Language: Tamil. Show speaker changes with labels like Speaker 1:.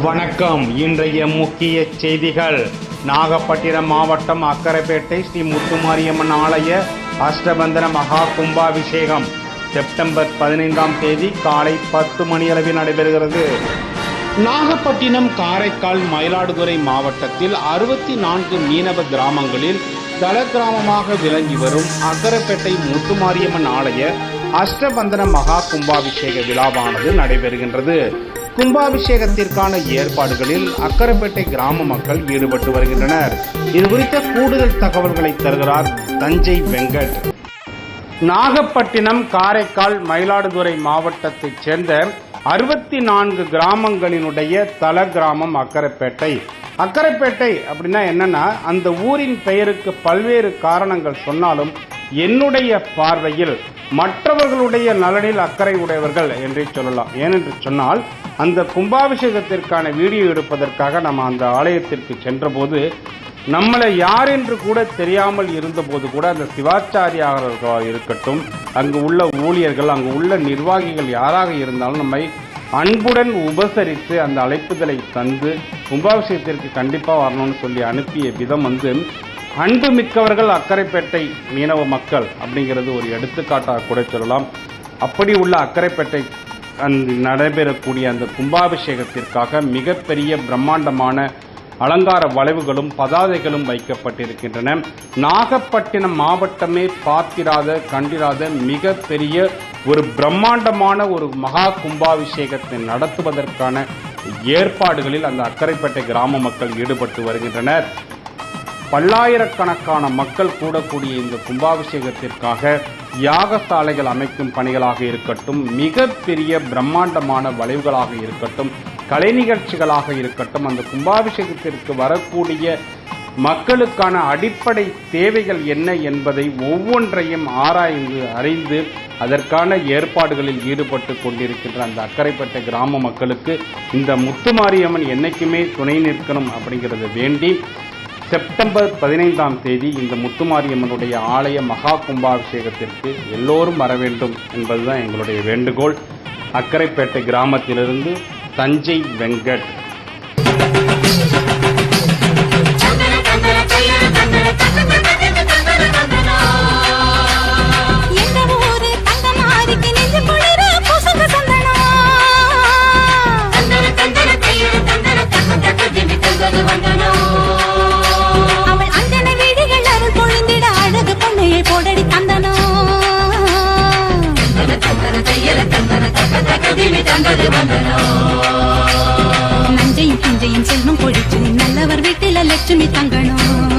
Speaker 1: வணக்கம். இன்றைய முக்கிய செய்திகள். நாகப்பட்டினம் மாவட்டம் அக்கரைப்பேட்டை ஸ்ரீ முத்துமாரியம்மன் ஆலய அஷ்டபந்தன மகா கும்பாபிஷேகம் செப்டம்பர் 15ஆம் தேதி காலை 10 மணியளவில் நடைபெறுகிறது. நாகப்பட்டினம், காரைக்கால், மயிலாடுதுறை மாவட்டத்தில் 64 மீனவ கிராமங்களில் தல கிராமமாக விளங்கி வரும் அக்கரைப்பேட்டை முத்துமாரியம்மன் ஆலய அஷ்டபந்தன மகா கும்பாபிஷேக விழாவானது நடைபெறுகின்றது. கும்பாபிஷேகத்திற்கான ஏற்பாடுகளில் அக்கரைப்பேட்டை கிராம மக்கள் ஈடுபட்டு வருகின்றனர். இது குறித்த கூடுதல் தகவல்களை தருகிறார் தஞ்சை வெங்கட். நாகப்பட்டினம், காரைக்கால், மயிலாடுதுறை மாவட்டத்தைச் சேர்ந்த 64 கிராமங்களினுடைய தல கிராமம் அக்கரைப்பேட்டை. அக்கரைப்பேட்டை அப்படின்னா என்னன்னா, அந்த ஊரின் பெயருக்கு பல்வேறு காரணங்கள் சொன்னாலும் என்னுடைய பார்வையில் மற்றவர்களுடைய நலனில் அக்கறை உடையவர்கள் என்றே சொல்லலாம். ஏனென்று சொன்னால், அந்த கும்பாபிஷேகத்திற்கான வீடியோ எடுப்பதற்காக நம்ம அந்த ஆலயத்திற்கு சென்றபோது நம்மளை யார் என்று கூட தெரியாமல் இருந்தபோது கூட அந்த சிவாச்சாரியார்களாக இருக்கட்டும், அங்கு உள்ள ஊழியர்கள், அங்கு உள்ள நிர்வாகிகள் யாராக இருந்தாலும் நம்மை அன்புடன் உபசரித்து அந்த அழைப்புதலை தந்து கும்பாபிஷேகத்திற்கு கண்டிப்பாக வரணும்னு சொல்லி அனுப்பிய விதம் அன்பு மிக்கவர்கள் அக்கரைப்பேட்டை மீனவ மக்கள் அப்படிங்கிறது ஒரு எடுத்துக்காட்டாக கூட சொல்லலாம். அப்படி உள்ள அக்கரைப்பேட்டை நடைபெறக்கூடிய அந்த கும்பாபிஷேகத்திற்காக மிகப்பெரிய பிரம்மாண்டமான அலங்கார வளைவுகளும் பதாதைகளும் வைக்கப்பட்டிருக்கின்றன. நாகப்பட்டினம் மாவட்டமே பார்த்திராத கண்டிராத மிகப்பெரிய ஒரு பிரம்மாண்டமான ஒரு மகா கும்பாபிஷேகத்தை நடத்துவதற்கான ஏற்பாடுகளில் அந்த அக்கரைப்பேட்டை கிராம மக்கள் ஈடுபட்டு வருகின்றனர். பல்லாயிரக்கணக்கான மக்கள் கூடக்கூடிய இந்த கும்பாபிஷேகத்திற்காக யாகசாலைகள் அமைக்கும் பணிகளாக இருக்கட்டும், மிகப்பெரிய பிரம்மாண்டமான வளைவுகளாக இருக்கட்டும், கலை நிகழ்ச்சிகளாக இருக்கட்டும், அந்த கும்பாபிஷேகத்திற்கு வரக்கூடிய மக்களுக்கான அடிப்படை தேவைகள் என்ன என்பதை ஒவ்வொன்றையும் ஆராய்ந்து அறிந்து அதற்கான ஏற்பாடுகளில் ஈடுபட்டு கொண்டிருக்கின்ற அந்த அக்கரைப்பேட்டை கிராம மக்களுக்கு இந்த முத்துமாரியம்மன் என்னைக்குமே துணை நிற்கணும் அப்படிங்கிறத வேண்டி செப்டம்பர் 15ஆம் தேதி இந்த முத்துமாரியம்மனுடைய ஆலய மகா கும்பாபிஷேகத்திற்கு எல்லோரும் வர வேண்டும் என்பதுதான் எங்களுடைய வேண்டுகோள். அக்கரைப்பேட்டை கிராமத்திலிருந்து தஞ்சை வெங்கட்.
Speaker 2: நஞ்சையும் பிஞ்சையும் செல்வம் பொழிச்சு நல்லவர் வீட்டில லட்சுமி தங்கணும்.